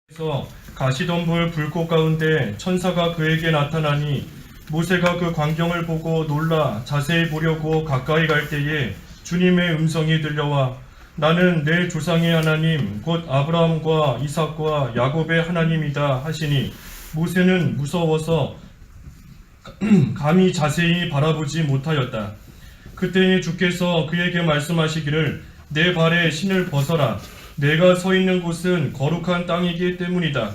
그래서 가시덤불 불꽃 가운데 천사가 그에게 나타나니 모세가 그 광경을 보고 놀라 자세히 보려고 가까이 갈 때에 주님의 음성이 들려와 나는 내 조상의 하나님 곧 아브라함과 이삭과 야곱의 하나님이다 하시니 모세는 무서워서 감히 자세히 바라보지 못하였다. 그때에 주께서 그에게 말씀하시기를 내 발에 신을 벗어라. 내가 서 있는 곳은 거룩한 땅이기 때문이다.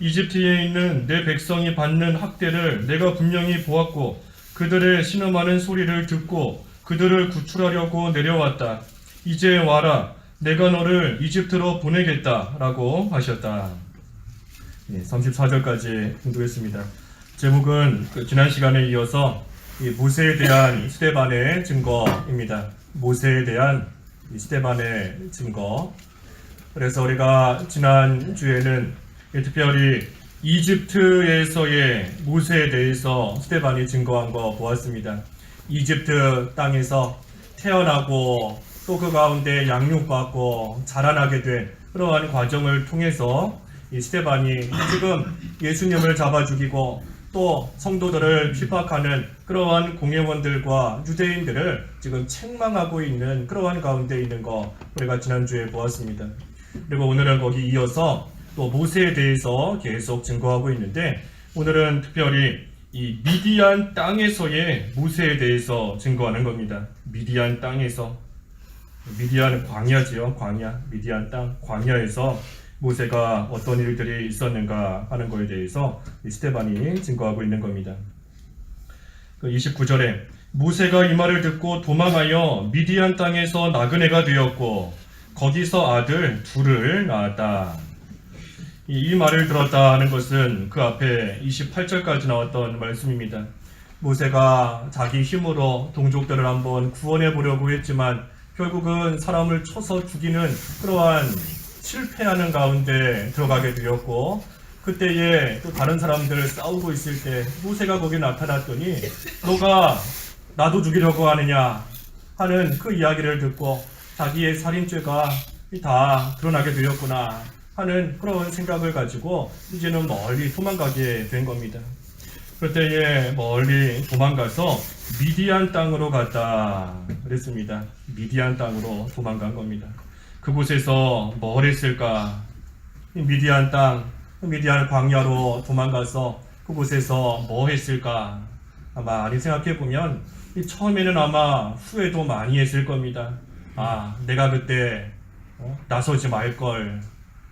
이집트에 있는 내 백성이 받는 학대를 내가 분명히 보았고 그들의 신음하는 소리를 듣고 그들을 구출하려고 내려왔다. 이제 와라. 내가 너를 이집트로 보내겠다 라고 하셨다. 34절까지 공부했습니다. 제목은 지난 시간에 이어서 모세에 대한 스데반의 증거입니다. 모세에 대한 스데반의 증거. 그래서 우리가 지난 주에는 특별히 이집트에서의 모세에 대해서 스데반이 증거한 거 보았습니다. 이집트 땅에서 태어나고 또 그 가운데 양육받고 자라나게 된 그러한 과정을 통해서 이 스데반이 지금 예수님을 잡아 죽이고 또 성도들을 핍박하는 그러한 공회원들과 유대인들을 지금 책망하고 있는 그러한 가운데 있는 거 우리가 지난주에 보았습니다. 그리고 오늘은 거기 이어서 또 모세에 대해서 계속 증거하고 있는데 오늘은 특별히 이 미디안 땅에서의 모세에 대해서 증거하는 겁니다. 미디안 땅에서, 미디안 광야지요. 광야, 미디안 땅 광야에서 모세가 어떤 일들이 있었는가 하는 것에 대해서 스데반이 증거하고 있는 겁니다. 29절에 모세가 이 말을 듣고 도망하여 미디안 땅에서 나그네가 되었고 거기서 아들 둘을 낳았다. 이 말을 들었다 하는 것은 그 앞에 28절까지 나왔던 말씀입니다. 모세가 자기 힘으로 동족들을 한번 구원해 보려고 했지만 결국은 사람을 쳐서 죽이는 그러한 실패하는 가운데 들어가게 되었고 그때에 또 다른 사람들 싸우고 있을 때 모세가 거기 나타났더니 너가 나도 죽이려고 하느냐 하는 그 이야기를 듣고 자기의 살인죄가 다 드러나게 되었구나 하는 그런 생각을 가지고 이제는 멀리 도망가게 된 겁니다. 그때에 멀리 도망가서 미디안 땅으로 갔다 그랬습니다. 미디안 땅으로 도망간 겁니다. 그곳에서 뭘 했을까? 미디안 땅, 미디안 광야로 도망가서 그곳에서 뭐 했을까? 아마 많이 생각해 보면 처음에는 아마 후회도 많이 했을 겁니다. 아, 내가 그때 나서지 말걸.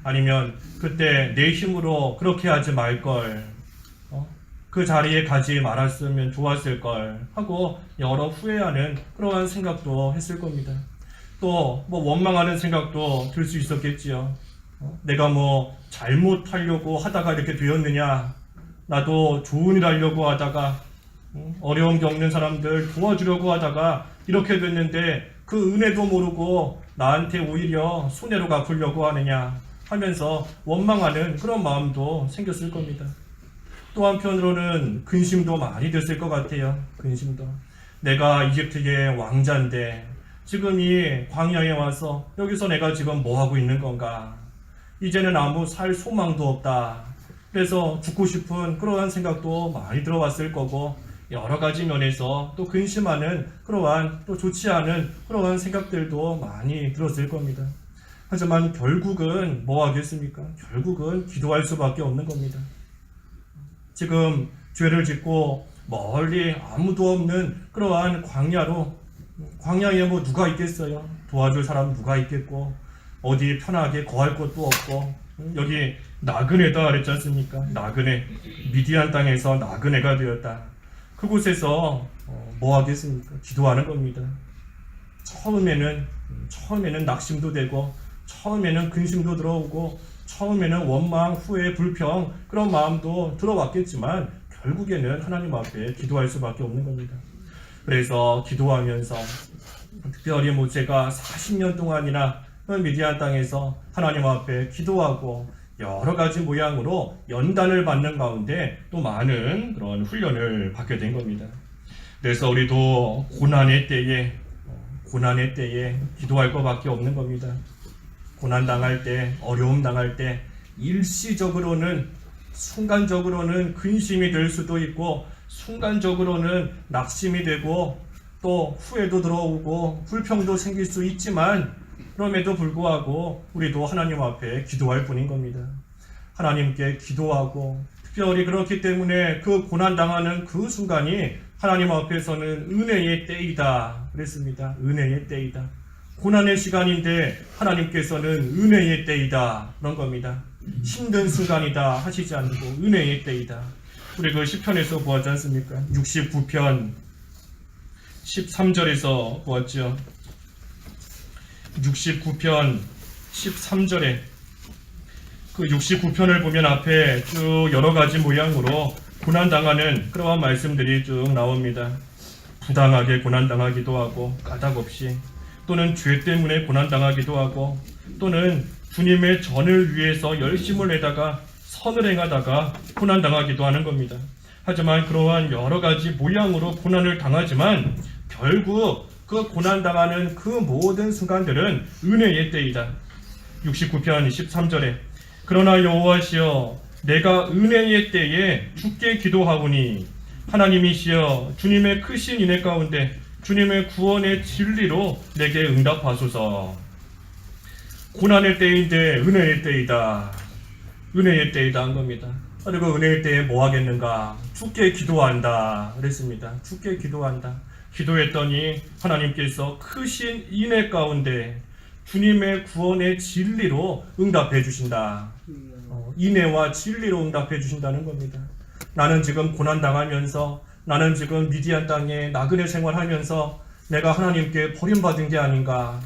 아니면 그때 내 힘으로 그렇게 하지 말걸. 그 자리에 가지 말았으면 좋았을걸 하고 여러 후회하는 그러한 생각도 했을 겁니다. 또 뭐 원망하는 생각도 들 수 있었겠지요. 내가 뭐 잘못하려고 하다가 이렇게 되었느냐. 나도 좋은 일 하려고 하다가 어려움 겪는 사람들 도와주려고 하다가 이렇게 됐는데 그 은혜도 모르고 나한테 오히려 손해로 갚으려고 하느냐 하면서 원망하는 그런 마음도 생겼을 겁니다. 또 한편으로는 근심도 많이 됐을 것 같아요. 근심도. 내가 이집트의 왕자인데 지금 이 광야에 와서 여기서 내가 지금 뭐 하고 있는 건가? 이제는 아무 살 소망도 없다. 그래서 죽고 싶은 그러한 생각도 많이 들어왔을 거고 여러 가지 면에서 또 근심하는 그러한 또 좋지 않은 그러한 생각들도 많이 들었을 겁니다. 하지만 결국은 뭐 하겠습니까? 결국은 기도할 수밖에 없는 겁니다. 지금 죄를 짓고 멀리 아무도 없는 그러한 광야로 광야에 뭐 누가 있겠어요? 도와줄 사람 누가 있겠고 어디 편하게 거할 곳도 없고 여기 나그네다 그랬지 않습니까? 나그네 미디안 땅에서 나그네가 되었다. 그곳에서 뭐 하겠습니까? 기도하는 겁니다. 처음에는 낙심도 되고 처음에는 근심도 들어오고 처음에는 원망, 후회, 불평 그런 마음도 들어왔겠지만 결국에는 하나님 앞에 기도할 수밖에 없는 겁니다. 그래서 기도하면서 특별히 모세가 40년 동안이나 미디안 땅에서 하나님 앞에 기도하고 여러 가지 모양으로 연단을 받는 가운데 또 많은 그런 훈련을 받게 된 겁니다. 그래서 우리도 고난의 때에 기도할 것밖에 없는 겁니다. 고난 당할 때, 어려움 당할 때 일시적으로는 순간적으로는 근심이 될 수도 있고 순간적으로는 낙심이 되고 또 후회도 들어오고 불평도 생길 수 있지만 그럼에도 불구하고 우리도 하나님 앞에 기도할 뿐인 겁니다. 하나님께 기도하고 특별히 그렇기 때문에 그 고난당하는 그 순간이 하나님 앞에서는 은혜의 때이다 그랬습니다. 은혜의 때이다. 고난의 시간인데 하나님께서는 은혜의 때이다 그런 겁니다. 힘든 순간이다 하시지 않고 은혜의 때이다. 우리 그 시편에서 보았지 않습니까? 69편 13절에서 보았죠. 69편 13절에 그 69편을 보면 앞에 쭉 여러 가지 모양으로 고난당하는 그러한 말씀들이 쭉 나옵니다. 부당하게 고난당하기도 하고 까닭없이 또는 죄 때문에 고난당하기도 하고 또는 주님의 전을 위해서 열심을 내다가 선을 행하다가 고난당하기도 하는 겁니다. 하지만 그러한 여러 가지 모양으로 고난을 당하지만 결국 그 고난당하는 그 모든 순간들은 은혜의 때이다. 69편 13절에 그러나 여호와시여 내가 은혜의 때에 주께 기도하오니 하나님이시여 주님의 크신 인애 가운데 주님의 구원의 진리로 내게 응답하소서. 고난의 때인데 은혜의 때이다. 은혜의 때이다 한 겁니다. 그리고 은혜의 때에 뭐 하겠는가? 주께 기도한다 그랬습니다. 주께 기도한다. 기도했더니 하나님께서 크신 인애 가운데 주님의 구원의 진리로 응답해 주신다. 인애와 진리로 응답해 주신다는 겁니다. 나는 지금 고난당하면서 나는 지금 미디안 땅에 나그네 생활하면서 내가 하나님께 버림받은 게 아닌가.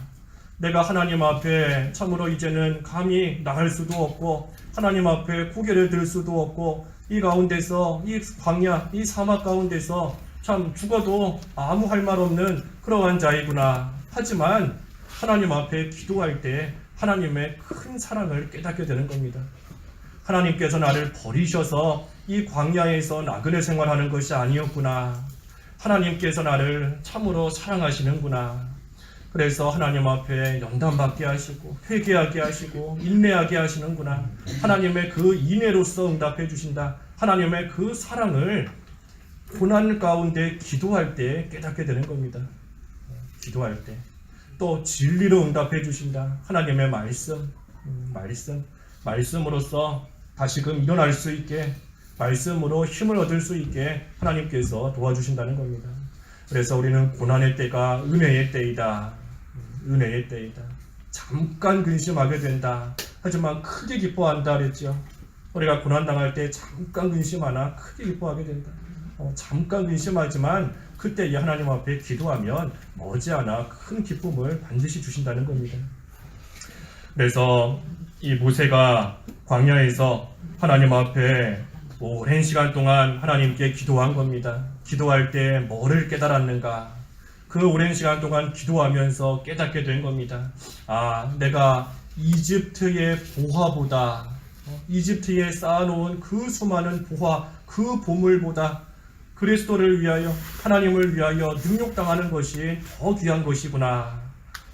내가 하나님 앞에 참으로 이제는 감히 나갈 수도 없고 하나님 앞에 고개를 들 수도 없고 이 가운데서 이 광야 이 사막 가운데서 참 죽어도 아무 할 말 없는 그러한 자이구나. 하지만 하나님 앞에 기도할 때 하나님의 큰 사랑을 깨닫게 되는 겁니다. 하나님께서 나를 버리셔서 이 광야에서 나그네 생활하는 것이 아니었구나. 하나님께서 나를 참으로 사랑하시는구나. 그래서 하나님 앞에 연단받게 하시고 회개하게 하시고 인내하게 하시는구나. 하나님의 그 인애로서 응답해 주신다. 하나님의 그 사랑을 고난 가운데 기도할 때 깨닫게 되는 겁니다. 기도할 때. 또 진리로 응답해 주신다. 하나님의 말씀으로써 다시금 일어날 수 있게 말씀으로 힘을 얻을 수 있게 하나님께서 도와주신다는 겁니다. 그래서 우리는 고난의 때가 은혜의 때이다. 은혜의 때이다. 잠깐 근심하게 된다. 하지만 크게 기뻐한다 그랬죠. 우리가 고난당할 때 잠깐 근심하나 크게 기뻐하게 된다. 잠깐 근심하지만 그때 이 하나님 앞에 기도하면 머지않아 큰 기쁨을 반드시 주신다는 겁니다. 그래서 이 모세가 광야에서 하나님 앞에 오랜 시간 동안 하나님께 기도한 겁니다. 기도할 때 뭐를 깨달았는가? 그 오랜 시간 동안 기도하면서 깨닫게 된 겁니다. 내가 이집트의 보화보다 이집트에 쌓아놓은 그 수많은 보화, 그 보물보다 그리스도를 위하여 하나님을 위하여 능욕당하는 것이 더 귀한 것이구나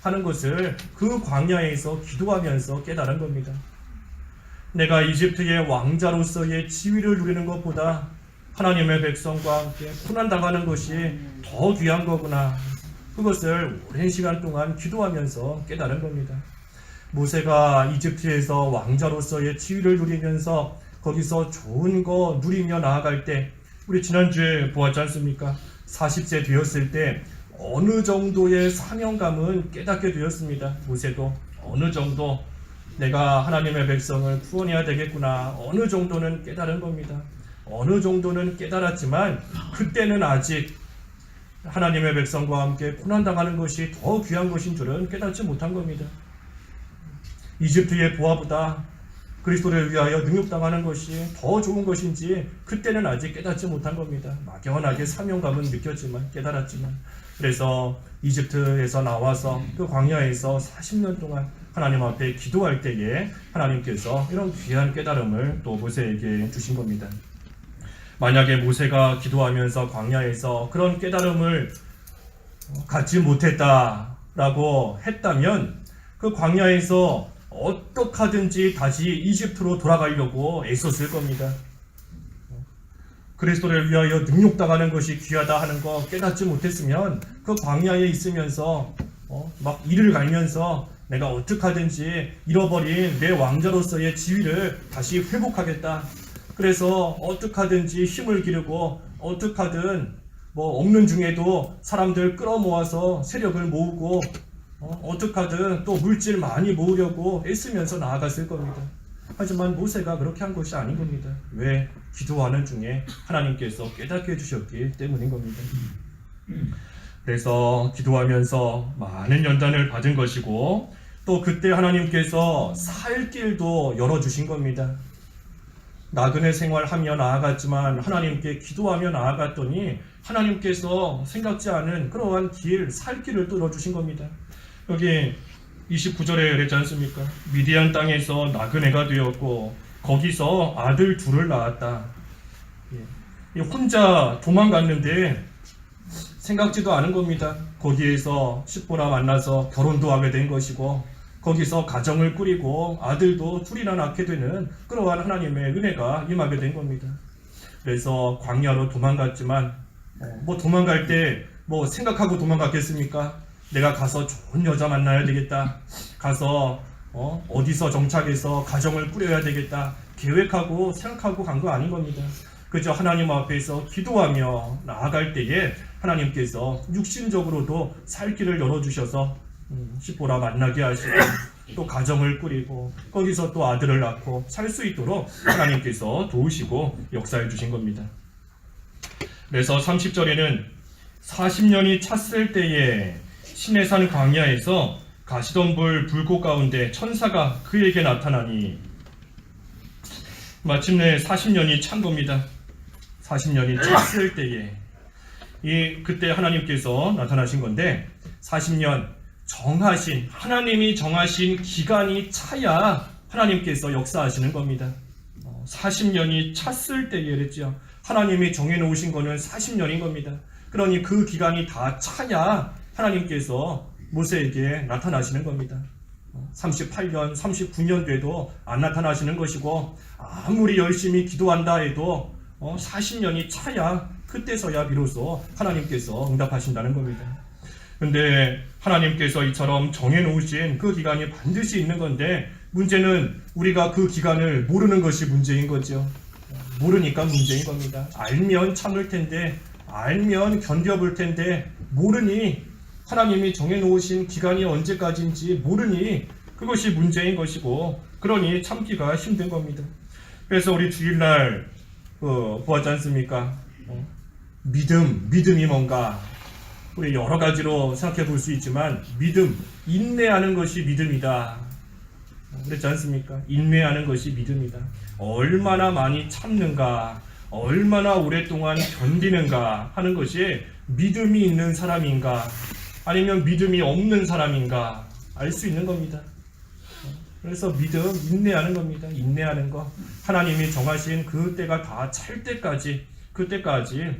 하는 것을 그 광야에서 기도하면서 깨달은 겁니다. 내가 이집트의 왕자로서의 지위를 누리는 것보다 하나님의 백성과 함께 고난당하는 것이 더 귀한 거구나. 그것을 오랜 시간 동안 기도하면서 깨달은 겁니다. 모세가 이집트에서 왕자로서의 지위를 누리면서 거기서 좋은 거 누리며 나아갈 때 우리 지난주에 보았지 않습니까? 40세 되었을 때 어느 정도의 사명감은 깨닫게 되었습니다. 모세도 어느 정도 내가 하나님의 백성을 구원해야 되겠구나. 어느 정도는 깨달은 겁니다. 어느 정도는 깨달았지만 그때는 아직 하나님의 백성과 함께 고난당하는 것이 더 귀한 것인 줄은 깨닫지 못한 겁니다. 이집트의 보화보다 그리스도를 위하여 능욕당하는 것이 더 좋은 것인지 그때는 아직 깨닫지 못한 겁니다. 막연하게 사명감은 느꼈지만 깨달았지만 그래서 이집트에서 나와서 그 광야에서 40년 동안 하나님 앞에 기도할 때에 하나님께서 이런 귀한 깨달음을 또 모세에게 주신 겁니다. 만약에 모세가 기도하면서 광야에서 그런 깨달음을 갖지 못했다라고 했다면 그 광야에서 어떻게든지 다시 이집트로 돌아가려고 애썼을 겁니다. 그리스도를 위하여 능욕당하는 것이 귀하다 하는 거 깨닫지 못했으면 그 광야에 있으면서 막 이를 갈면서 내가 어떻게든지 잃어버린 내 왕자로서의 지위를 다시 회복하겠다. 그래서 어떻게든지 힘을 기르고 어떻게든 없는 중에도 사람들 끌어모아서 세력을 모으고 어떻게든 또 물질 많이 모으려고 애쓰면서 나아갔을 겁니다. 하지만 모세가 그렇게 한 것이 아닌 겁니다. 왜? 기도하는 중에 하나님께서 깨닫게 해주셨기 때문인 겁니다. 그래서 기도하면서 많은 연단을 받은 것이고 또 그때 하나님께서 살 길도 열어주신 겁니다. 나그네 생활하며 나아갔지만 하나님께 기도하며 나아갔더니 하나님께서 생각지 않은 그러한 길, 살 길을 뚫어주신 겁니다. 여기 29절에 그랬지 않습니까? 미디안 땅에서 나그네가 되었고 거기서 아들 둘을 낳았다. 혼자 도망갔는데 생각지도 않은 겁니다. 거기에서 십보라 만나서 결혼도 하게 된 것이고 거기서 가정을 꾸리고 아들도 둘이나 낳게 되는 그러한 하나님의 은혜가 임하게 된 겁니다. 그래서 광야로 도망갔지만 도망갈 때 생각하고 도망갔겠습니까? 내가 가서 좋은 여자 만나야 되겠다. 가서 어디서 정착해서 가정을 꾸려야 되겠다. 계획하고 생각하고 간 거 아닌 겁니다. 그저 하나님 앞에서 기도하며 나아갈 때에 하나님께서 육신적으로도 살 길을 열어주셔서 십보라 만나게 하시고 또 가정을 꾸리고 거기서 또 아들을 낳고 살 수 있도록 하나님께서 도우시고 역사해 주신 겁니다. 그래서 30절에는 40년이 찼을 때에 시내산 광야에서 가시던 불꽃 가운데 천사가 그에게 나타나니 마침내 40년이 찬 겁니다. 40년이 찼을 때에 그때 하나님께서 나타나신 건데 40년 정하신 하나님이 정하신 기간이 차야 하나님께서 역사하시는 겁니다. 40년이 찼을 때에 그랬죠. 하나님이 정해놓으신 거는 40년인 겁니다. 그러니 그 기간이 다 차야 하나님께서 모세에게 나타나시는 겁니다. 38년, 39년 돼도 안 나타나시는 것이고 아무리 열심히 기도한다 해도 40년이 차야 그때서야 비로소 하나님께서 응답하신다는 겁니다. 근데 하나님께서 이처럼 정해놓으신 그 기간이 반드시 있는 건데 문제는 우리가 그 기간을 모르는 것이 문제인 거죠. 모르니까 문제인 겁니다. 알면 참을 텐데 알면 견뎌볼 텐데 모르니 하나님이 정해놓으신 기간이 언제까지인지 모르니 그것이 문제인 것이고 그러니 참기가 힘든 겁니다. 그래서 우리 주일날 보았지 않습니까? 믿음이 뭔가 우리 여러 가지로 생각해 볼 수 있지만 믿음, 인내하는 것이 믿음이다. 그랬지 않습니까? 인내하는 것이 믿음이다. 얼마나 많이 참는가, 얼마나 오랫동안 견디는가 하는 것이 믿음이 있는 사람인가 아니면 믿음이 없는 사람인가 알 수 있는 겁니다. 그래서 믿음, 인내하는 겁니다. 인내하는 거. 하나님이 정하신 그 때가 다 찰 때까지 그때까지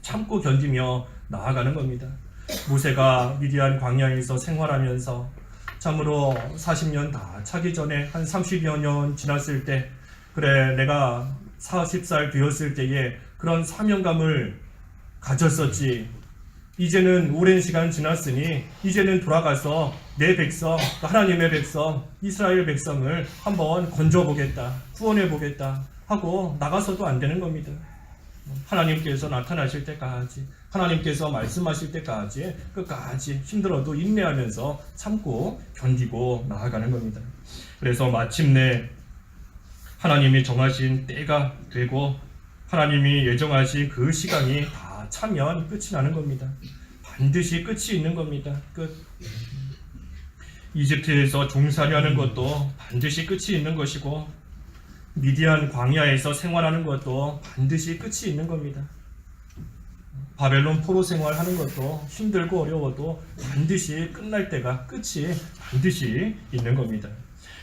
참고 견디며 나아가는 겁니다. 모세가 미디안 광야에서 생활하면서 참으로 40년 다 차기 전에 한 30여 년 지났을 때 그래 내가 40살 되었을 때에 그런 사명감을 가졌었지. 이제는 오랜 시간 지났으니 이제는 돌아가서 내 백성, 하나님의 백성, 이스라엘 백성을 한번 건져보겠다, 구원해보겠다 하고 나가서도 안 되는 겁니다. 하나님께서 나타나실 때까지, 하나님께서 말씀하실 때까지 끝까지 힘들어도 인내하면서 참고 견디고 나아가는 겁니다. 그래서 마침내 하나님이 정하신 때가 되고 하나님이 예정하신 그 시간이 다 차면 끝이 나는 겁니다. 반드시 끝이 있는 겁니다. 끝. 이집트에서 종살이하는 것도 반드시 끝이 있는 것이고 미디안 광야에서 생활하는 것도 반드시 끝이 있는 겁니다. 바벨론 포로 생활하는 것도 힘들고 어려워도 반드시 끝날 때가 끝이 반드시 있는 겁니다.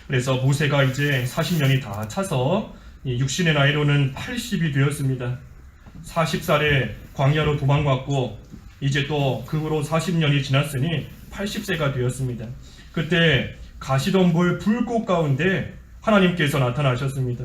그래서 모세가 이제 40년이 다 차서 육신의 나이로는 80이 되었습니다. 40살에 광야로 도망갔고 이제 또 그 후로 40년이 지났으니 80세가 되었습니다. 그때 가시덤불 불꽃 가운데 하나님께서 나타나셨습니다.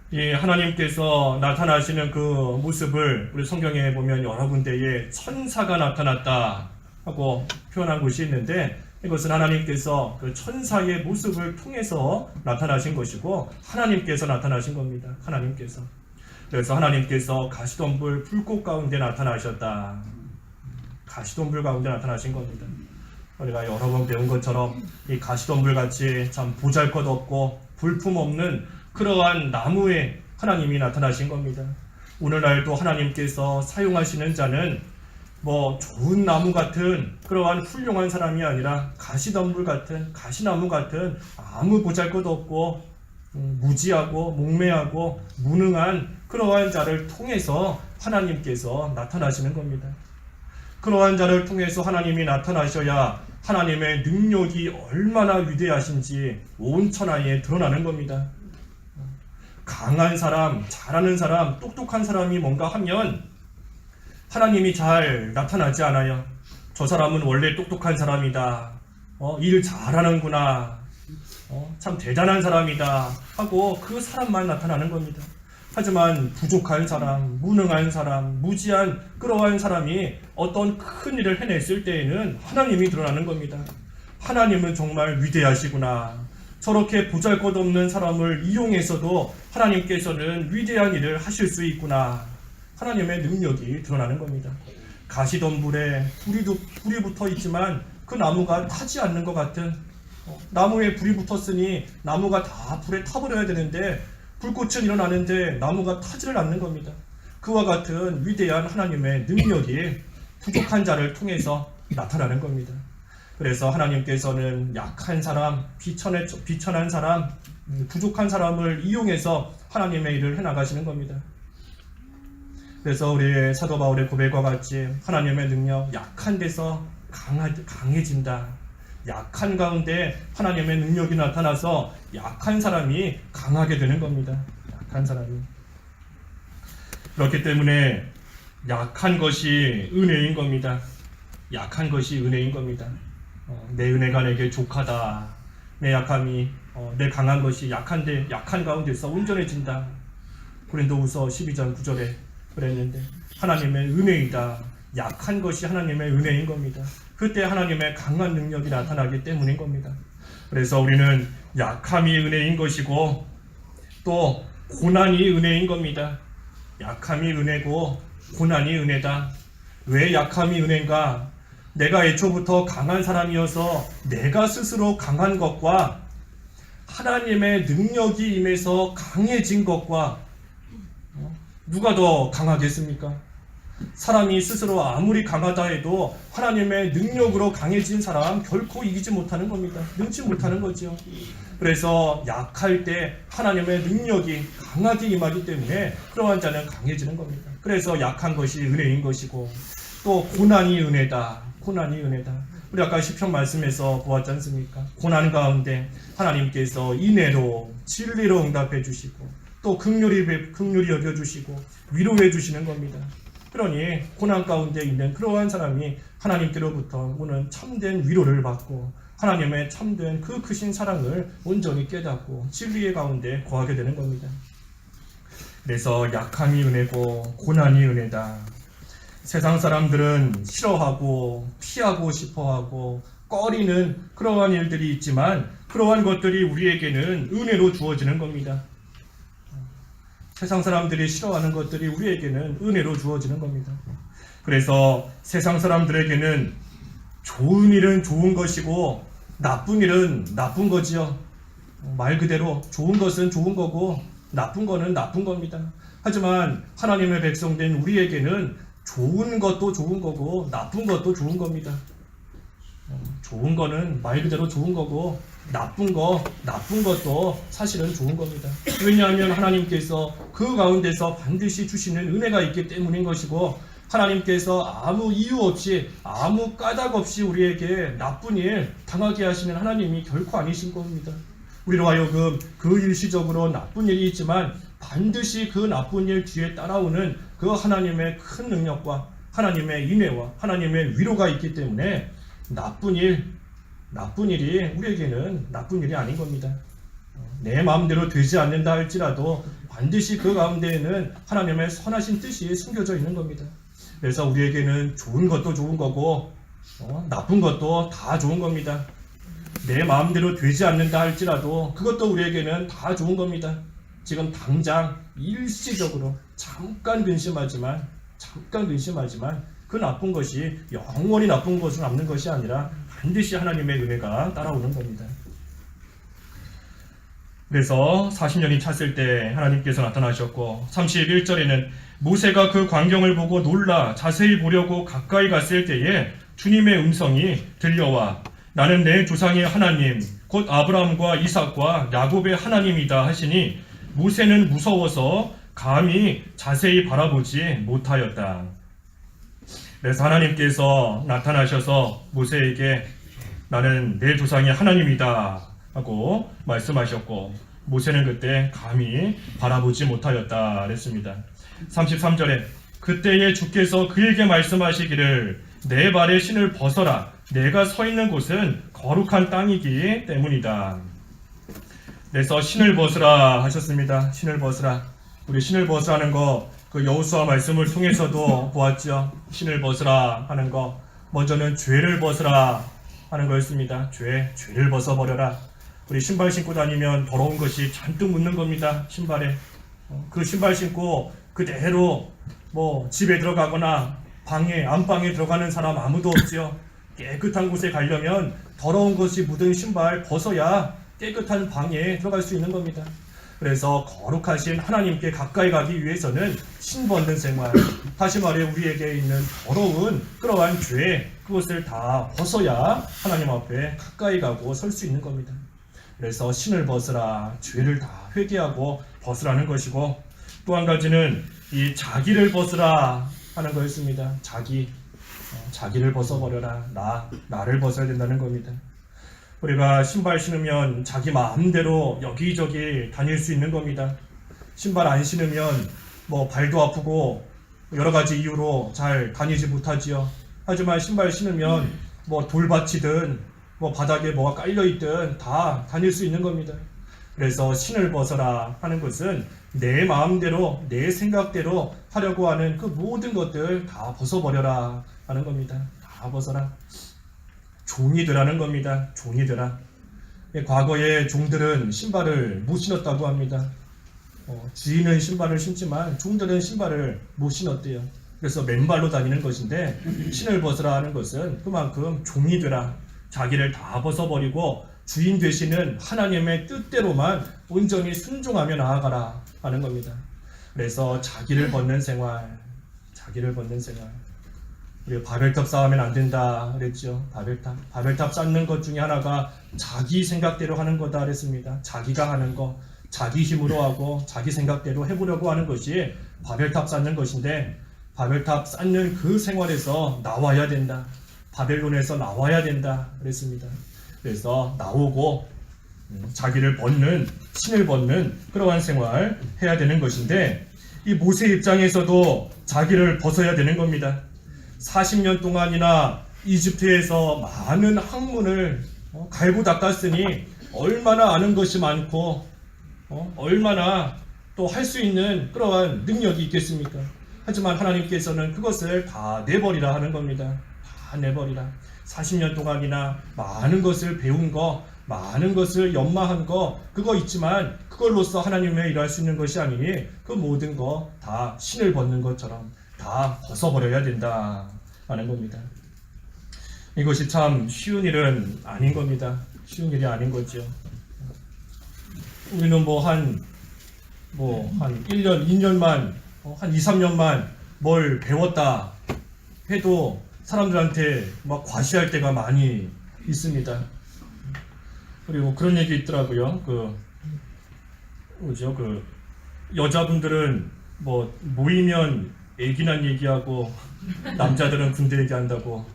이 하나님께서 나타나시는 그 모습을 우리 성경에 보면 여러 군데에 천사가 나타났다 하고 표현한 곳이 있는데, 이것은 하나님께서 그 천사의 모습을 통해서 나타나신 것이고 하나님께서 나타나신 겁니다. 하나님께서. 그래서 하나님께서 가시덤불 불꽃 가운데 나타나셨다. 가시덤불 가운데 나타나신 겁니다. 우리가 여러 번 배운 것처럼 이 가시덤불 같이 참 보잘것없고 볼품없는 그러한 나무에 하나님이 나타나신 겁니다. 오늘날도 하나님께서 사용하시는 자는 뭐 좋은 나무 같은 그러한 훌륭한 사람이 아니라 가시덤불 같은, 가시나무 같은 아무 보잘것없고 무지하고 목매하고 무능한 그러한 자를 통해서 하나님께서 나타나시는 겁니다. 그러한 자를 통해서 하나님이 나타나셔야 하나님의 능력이 얼마나 위대하신지 온 천하에 드러나는 겁니다. 강한 사람, 잘하는 사람, 똑똑한 사람이 뭔가 하면 하나님이 잘 나타나지 않아요. 저 사람은 원래 똑똑한 사람이다. 일을 잘하는구나. 참 대단한 사람이다 하고 그 사람만 나타나는 겁니다. 하지만 부족한 사람, 무능한 사람, 무지한 그러한 사람이 어떤 큰 일을 해냈을 때에는 하나님이 드러나는 겁니다. 하나님은 정말 위대하시구나. 저렇게 보잘것없는 사람을 이용해서도 하나님께서는 위대한 일을 하실 수 있구나. 하나님의 능력이 드러나는 겁니다. 가시덤불에 불이 붙어 있지만 그 나무가 타지 않는 것 같은, 나무에 불이 붙었으니 나무가 다 불에 타버려야 되는데 불꽃은 일어나는데 나무가 타지를 않는 겁니다. 그와 같은 위대한 하나님의 능력이 부족한 자를 통해서 나타나는 겁니다. 그래서 하나님께서는 약한 사람, 비천한 사람, 부족한 사람을 이용해서 하나님의 일을 해나가시는 겁니다. 그래서 우리 사도 바울의 고백과 같이 하나님의 능력, 약한 데서 강해진다. 약한 가운데 하나님의 능력이 나타나서 약한 사람이 강하게 되는 겁니다. 약한 사람이. 그렇기 때문에 약한 것이 은혜인 겁니다. 약한 것이 은혜인 겁니다. 내 은혜가 내게 족하다. 내 약함이 내 강한 것이 약한데 약한 가운데서 온전해진다. 고린도후서 12장 9절에 그랬는데 하나님의 은혜이다. 약한 것이 하나님의 은혜인 겁니다. 그때 하나님의 강한 능력이 나타나기 때문인 겁니다. 그래서 우리는 약함이 은혜인 것이고 또 고난이 은혜인 겁니다. 약함이 은혜고 고난이 은혜다. 왜 약함이 은혜인가? 내가 애초부터 강한 사람이어서 내가 스스로 강한 것과 하나님의 능력이 임해서 강해진 것과 누가 더 강하겠습니까? 사람이 스스로 아무리 강하다 해도 하나님의 능력으로 강해진 사람 결코 이기지 못하는 겁니다. 능치 못하는 거죠. 그래서 약할 때 하나님의 능력이 강하게 임하기 때문에 그러한 자는 강해지는 겁니다. 그래서 약한 것이 은혜인 것이고 또 고난이 은혜다. 고난이 은혜다. 우리 아까 시편 말씀에서 보았지 않습니까? 고난 가운데 하나님께서 인애로 진리로 응답해 주시고 또 긍휼히 여겨주시고 위로해 주시는 겁니다. 그러니 고난 가운데 있는 그러한 사람이 하나님께로부터 오는 참된 위로를 받고 하나님의 참된 그 크신 사랑을 온전히 깨닫고 진리의 가운데 거하게 되는 겁니다. 그래서 약함이 은혜고 고난이 은혜다. 세상 사람들은 싫어하고 피하고 싶어하고 꺼리는 그러한 일들이 있지만 그러한 것들이 우리에게는 은혜로 주어지는 겁니다. 세상 사람들이 싫어하는 것들이 우리에게는 은혜로 주어지는 겁니다. 그래서 세상 사람들에게는 좋은 일은 좋은 것이고 나쁜 일은 나쁜 거지요. 말 그대로 좋은 것은 좋은 거고 나쁜 거는 나쁜 겁니다. 하지만 하나님의 백성된 우리에게는 좋은 것도 좋은 거고 나쁜 것도 좋은 겁니다. 좋은 거는 말 그대로 좋은 거고 나쁜 것도 사실은 좋은 겁니다. 왜냐하면 하나님께서 그 가운데서 반드시 주시는 은혜가 있기 때문인 것이고 하나님께서 아무 이유 없이 아무 까닭 없이 우리에게 나쁜 일 당하게 하시는 하나님이 결코 아니신 겁니다. 우리로 하여금 그 일시적으로 나쁜 일이 있지만 반드시 그 나쁜 일 뒤에 따라오는 그 하나님의 큰 능력과 하나님의 인애와 하나님의 위로가 있기 때문에 나쁜 일 나쁜 일이 우리에게는 나쁜 일이 아닌 겁니다. 내 마음대로 되지 않는다 할지라도 반드시 그 가운데에는 하나님의 선하신 뜻이 숨겨져 있는 겁니다. 그래서 우리에게는 좋은 것도 좋은 거고 나쁜 것도 다 좋은 겁니다. 내 마음대로 되지 않는다 할지라도 그것도 우리에게는 다 좋은 겁니다. 지금 당장 일시적으로 잠깐 근심하지만 그 나쁜 것이 영원히 나쁜 것으로 남는 것이 아니라 반드시 하나님의 은혜가 따라오는 겁니다. 그래서 40년이 찼을 때 하나님께서 나타나셨고 31절에는 모세가 그 광경을 보고 놀라 자세히 보려고 가까이 갔을 때에 주님의 음성이 들려와 나는 내 조상의 하나님 곧 아브라함과 이삭과 야곱의 하나님이다 하시니 모세는 무서워서 감히 자세히 바라보지 못하였다. 그래서 하나님께서 나타나셔서 모세에게 나는 내 조상의 하나님이다 하고 말씀하셨고 모세는 그때 감히 바라보지 못하였다 그랬습니다. 33절에 그때에 주께서 그에게 말씀하시기를 내 발에 신을 벗어라 내가 서 있는 곳은 거룩한 땅이기 때문이다. 그래서 신을 벗으라 하셨습니다. 신을 벗으라. 우리 신을 벗으라는 거 그 여호수아 말씀을 통해서도 보았죠. 신을 벗으라 하는 거 먼저는 죄를 벗으라 하는 거였습니다. 죄를 벗어버려라. 우리 신발 신고 다니면 더러운 것이 잔뜩 묻는 겁니다. 신발에. 그 신발 신고 그대로 집에 들어가거나 안방에 들어가는 사람 아무도 없지요. 깨끗한 곳에 가려면 더러운 것이 묻은 신발 벗어야 깨끗한 방에 들어갈 수 있는 겁니다. 그래서 거룩하신 하나님께 가까이 가기 위해서는 신 벗는 생활, 다시 말해 우리에게 있는 더러운 그러한 죄, 그것을 다 벗어야 하나님 앞에 가까이 가고 설 수 있는 겁니다. 그래서 신을 벗으라, 죄를 다 회개하고 벗으라는 것이고, 또 한 가지는 이 자기를 벗으라 하는 거였습니다. 자기를 벗어버려라. 나를 벗어야 된다는 겁니다. 우리가 신발 신으면 자기 마음대로 여기저기 다닐 수 있는 겁니다. 신발 안 신으면 발도 아프고 여러 가지 이유로 잘 다니지 못하지요. 하지만 신발 신으면 돌밭이든 바닥에 뭐가 깔려있든 다 다닐 수 있는 겁니다. 그래서 신을 벗어라 하는 것은 내 마음대로 내 생각대로 하려고 하는 그 모든 것들 다 벗어버려라 하는 겁니다. 다 벗어라. 종이 되라는 겁니다. 종이 되라. 과거에 종들은 신발을 못 신었다고 합니다. 주인은 신발을 신지만 종들은 신발을 못 신었대요. 그래서 맨발로 다니는 것인데 신을 벗으라 하는 것은 그만큼 종이 되라. 자기를 다 벗어버리고 주인 되시는 하나님의 뜻대로만 온전히 순종하며 나아가라 하는 겁니다. 그래서 자기를 벗는 생활. 우리 바벨탑 쌓으면 안 된다 그랬죠. 바벨탑 쌓는 것 중에 하나가 자기 생각대로 하는 거다 그랬습니다. 자기가 하는 거, 자기 힘으로 하고 자기 생각대로 해보려고 하는 것이 바벨탑 쌓는 것인데, 바벨탑 쌓는 그 생활에서 나와야 된다. 바벨론에서 나와야 된다 그랬습니다. 그래서 나오고 자기를 벗는, 신을 벗는 그러한 생활 해야 되는 것인데, 이 모세 입장에서도 자기를 벗어야 되는 겁니다. 40년 동안이나 이집트에서 많은 학문을 갈고 닦았으니 얼마나 아는 것이 많고 얼마나 또 할 수 있는 그러한 능력이 있겠습니까? 하지만 하나님께서는 그것을 다 내버리라 하는 겁니다. 다 내버리라. 40년 동안이나 많은 것을 배운 거, 많은 것을 연마한 거, 그거 있지만 그걸로써 하나님의 일할 수 있는 것이 아니니 그 모든 거 다 신을 벗는 것처럼 다 벗어버려야 된다 하는 겁니다. 이것이 참 쉬운 일은 아닌 겁니다. 쉬운 일이 아닌 거죠. 우리는 한 1년, 2년만, 한 2, 3년만 뭘 배웠다 해도 사람들한테 막 과시할 때가 많이 있습니다. 그리고 그런 얘기 있더라고요. 여자분들은 모이면 애기난 얘기하고 남자들은 군대 얘기한다고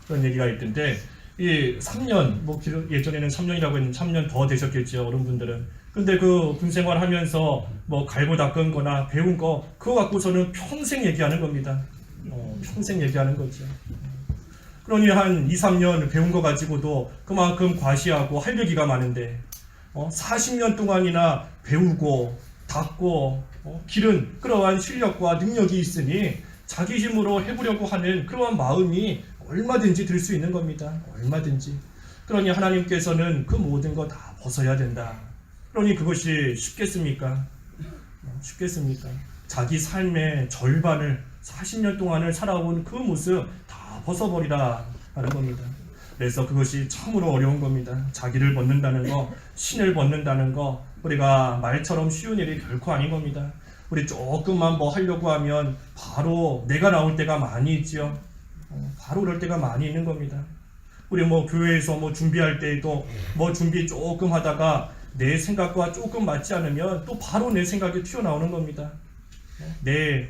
그런 얘기가 있던데, 이 3년, 예전에는 3년이라고 했는데 3년 더 되셨겠죠, 어른분들은. 근데 그 군생활 하면서 갈고 닦은 거나 배운 거, 그거 갖고서는 평생 얘기하는 겁니다. 평생 얘기하는 거죠. 그러니 한 2, 3년 배운 거 가지고도 그만큼 과시하고 할 얘기가 많은데 40년 동안이나 배우고 닦고 기른 그러한 실력과 능력이 있으니 자기 힘으로 해보려고 하는 그러한 마음이 얼마든지 들 수 있는 겁니다. 얼마든지. 그러니 하나님께서는 그 모든 거 다 벗어야 된다. 그러니 그것이 쉽겠습니까? 쉽겠습니까? 자기 삶의 절반을 40년 동안을 살아온 그 모습 다 벗어버리라 하는 겁니다. 그래서 그것이 참으로 어려운 겁니다. 자기를 벗는다는 거, 신을 벗는다는 거, 우리가 말처럼 쉬운 일이 결코 아닌 겁니다. 우리 조금만 뭐 하려고 하면 바로 내가 나올 때가 많이 있죠. 바로 그럴 때가 많이 있는 겁니다. 우리 뭐 교회에서 뭐 준비할 때도 뭐 준비 조금 하다가 내 생각과 조금 맞지 않으면 또 바로 내 생각이 튀어나오는 겁니다. 내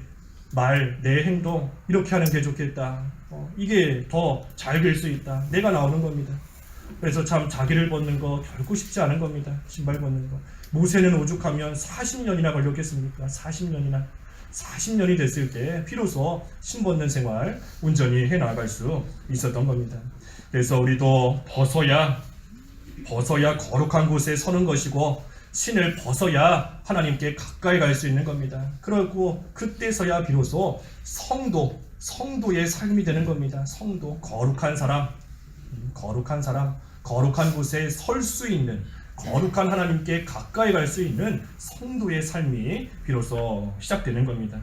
말, 내 행동 이렇게 하는 게 좋겠다. 이게 더 잘 될 수 있다. 내가 나오는 겁니다. 그래서 참 자기를 벗는 거 결코 쉽지 않은 겁니다. 신발 벗는 거. 모세는 오죽하면 40년이나 걸렸겠습니까? 40년이 됐을 때 비로소 신 벗는 생활 온전히 해나갈 수 있었던 겁니다. 그래서 우리도 벗어야 거룩한 곳에 서는 것이고 신을 벗어야 하나님께 가까이 갈 수 있는 겁니다. 그리고 그때서야 비로소 성도의 삶이 되는 겁니다. 성도, 거룩한 사람, 거룩한 곳에 설 수 있는, 거룩한 하나님께 가까이 갈 수 있는 성도의 삶이 비로소 시작되는 겁니다.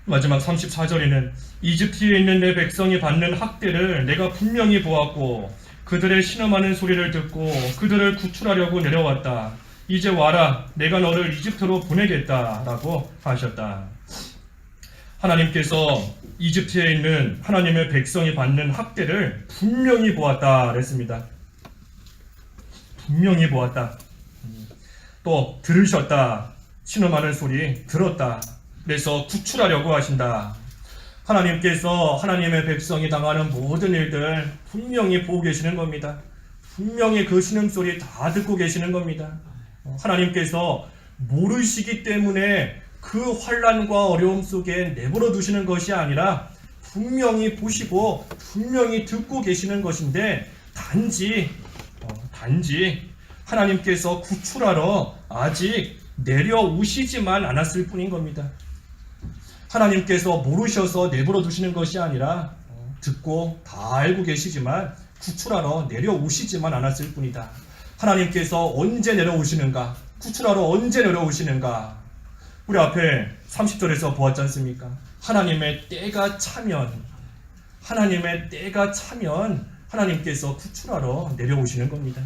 마지막 34절에는 이집트에 있는 내 백성이 받는 학대를 내가 분명히 보았고 그들의 신음하는 소리를 듣고 그들을 구출하려고 내려왔다. 이제 와라, 내가 너를 이집트로 보내겠다 라고 하셨다. 하나님께서 이집트에 있는 하나님의 백성이 받는 학대를 분명히 보았다 그랬습니다. 분명히 보았다. 또 들으셨다. 신음하는 소리 들었다. 그래서 구출하려고 하신다. 하나님께서 하나님의 백성이 당하는 모든 일들 분명히 보고 계시는 겁니다. 분명히 그 신음소리 다 듣고 계시는 겁니다. 하나님께서 모르시기 때문에 그 환난과 어려움 속에 내버려 두시는 것이 아니라 분명히 보시고 분명히 듣고 계시는 것인데 단지 하나님께서 구출하러 아직 내려오시지만 않았을 뿐인 겁니다. 하나님께서 모르셔서 내버려 두시는 것이 아니라 듣고 다 알고 계시지만 구출하러 내려오시지만 않았을 뿐이다. 하나님께서 언제 내려오시는가? 구출하러 언제 내려오시는가? 우리 앞에 30절에서 보았지 않습니까? 하나님의 때가 차면 하나님께서 구출하러 내려오시는 겁니다.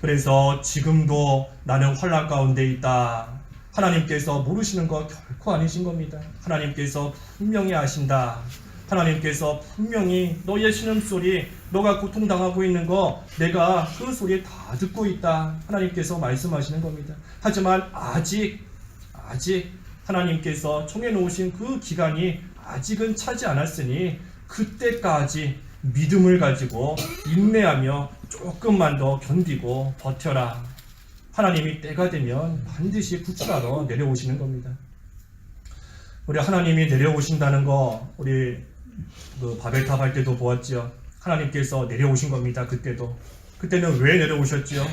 그래서 지금도 나는 환난 가운데 있다. 하나님께서 모르시는 거 결코 아니신 겁니다. 하나님께서 분명히 아신다. 하나님께서 분명히 너의 신음소리, 너가 고통당하고 있는 거 내가 그 소리 다 듣고 있다. 하나님께서 말씀하시는 겁니다. 하지만 아직 하나님께서 정해놓으신 그 기간이 아직은 차지 않았으니 그때까지 믿음을 가지고 인내하며 조금만 더 견디고 버텨라. 하나님이 때가 되면 반드시 구출하러 내려오시는 겁니다. 우리 하나님이 내려오신다는 거 우리 바벨탑 할 때도 보았지요. 하나님께서 내려오신 겁니다. 그때는 왜 내려오셨지요?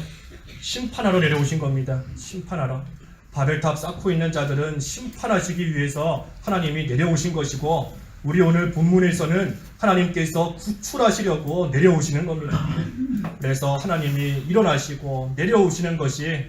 심판하러 내려오신 겁니다. 심판하러. 바벨탑 쌓고 있는 자들은 심판하시기 위해서 하나님이 내려오신 것이고 우리 오늘 본문에서는 하나님께서 구출하시려고 내려오시는 겁니다. 그래서 하나님이 일어나시고 내려오시는 것이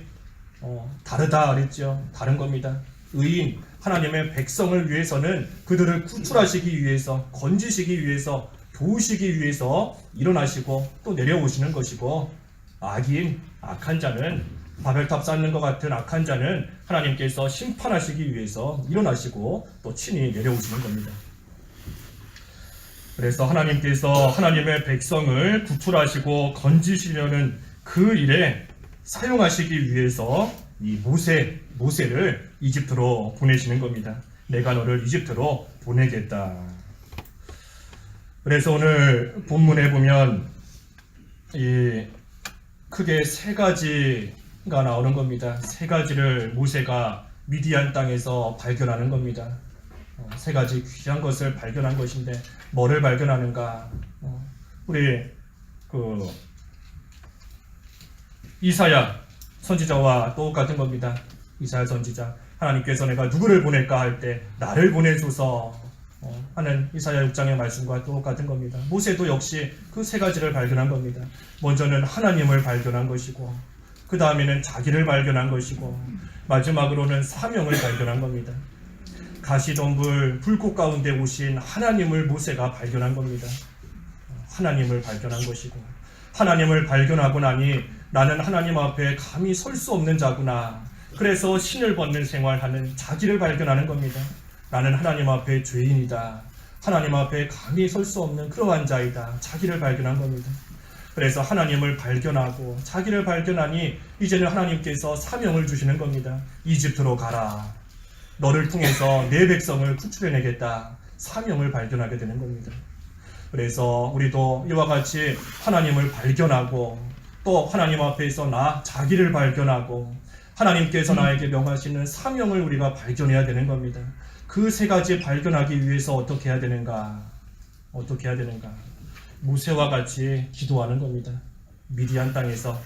다르다 그랬죠. 다른 겁니다. 의인 하나님의 백성을 위해서는 그들을 구출하시기 위해서, 건지시기 위해서, 도우시기 위해서 일어나시고 또 내려오시는 것이고 악한 자는 바벨탑 쌓는 것 같은 악한 자는 하나님께서 심판하시기 위해서 일어나시고 또 친히 내려오시는 겁니다. 그래서 하나님께서 하나님의 백성을 구출하시고 건지시려는 그 일에 사용하시기 위해서 이 모세를 이집트로 보내시는 겁니다. 내가 너를 이집트로 보내겠다. 그래서 오늘 본문에 보면 이 크게 세 가지가 나오는 겁니다. 세 가지를 모세가 미디안 땅에서 발견하는 겁니다. 세 가지 귀한 것을 발견한 것인데 뭐를 발견하는가? 우리 그 이사야 선지자와 똑같은 겁니다. 이사야 선지자, 하나님께서 내가 누구를 보낼까 할 때 나를 보내소서 하는 이사야 6장의 말씀과 똑같은 겁니다. 모세도 역시 그 세 가지를 발견한 겁니다. 먼저는 하나님을 발견한 것이고, 그 다음에는 자기를 발견한 것이고, 마지막으로는 사명을 발견한 겁니다. 가시덤불 불꽃 가운데 오신 하나님을 모세가 발견한 겁니다. 하나님을 발견한 것이고, 하나님을 발견하고 나니 나는 하나님 앞에 감히 설 수 없는 자구나. 그래서 신을 벗는 생활하는 자기를 발견하는 겁니다. 나는 하나님 앞에 죄인이다. 하나님 앞에 감히 설 수 없는 그러한 자이다. 자기를 발견한 겁니다. 그래서 하나님을 발견하고 자기를 발견하니 이제는 하나님께서 사명을 주시는 겁니다. 이집트로 가라. 너를 통해서 내 백성을 구출해내겠다. 사명을 발견하게 되는 겁니다. 그래서 우리도 이와 같이 하나님을 발견하고 또 하나님 앞에서 나 자기를 발견하고 하나님께서 나에게 명하시는 사명을 우리가 발견해야 되는 겁니다. 그 세 가지 발견하기 위해서 어떻게 해야 되는가? 어떻게 해야 되는가? 모세와 같이 기도하는 겁니다. 미디안 땅에서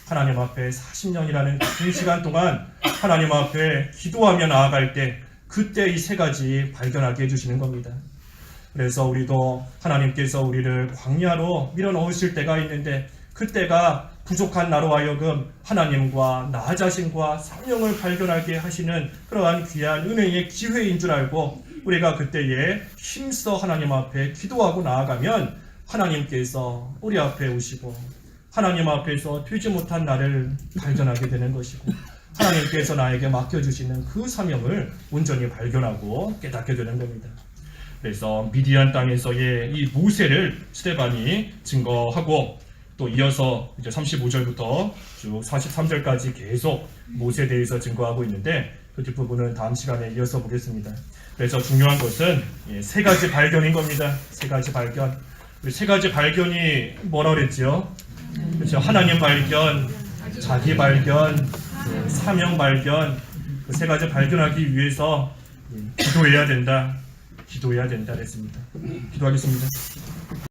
하나님 앞에 40년이라는 긴 시간 동안 하나님 앞에 기도하며 나아갈 때 그때 이 세 가지 발견하게 해주시는 겁니다. 그래서 우리도 하나님께서 우리를 광야로 밀어넣으실 때가 있는데 그때가 부족한 나로 하여금 하나님과 나 자신과 사명을 발견하게 하시는 그러한 귀한 은혜의 기회인 줄 알고 우리가 그때에 힘써 하나님 앞에 기도하고 나아가면 하나님께서 우리 앞에 오시고 하나님 앞에서 되지 못한 나를 발견하게 되는 것이고 하나님께서 나에게 맡겨주시는 그 사명을 온전히 발견하고 깨닫게 되는 겁니다. 그래서 미디안 땅에서의 이 모세를 스데반이 증거하고 또 이어서 이제 35절부터 쭉 43절까지 계속 모세에 대해서 증거하고 있는데 그 뒷부분은 다음 시간에 이어서 보겠습니다. 그래서 중요한 것은 세 가지 발견인 겁니다. 세 가지 발견. 세 가지 발견이 뭐라 그랬지요? 그렇죠. 하나님 발견, 자기 발견, 사명 발견. 그 세 가지 발견하기 위해서 기도해야 된다. 기도해야 된다 그랬습니다. 기도하겠습니다.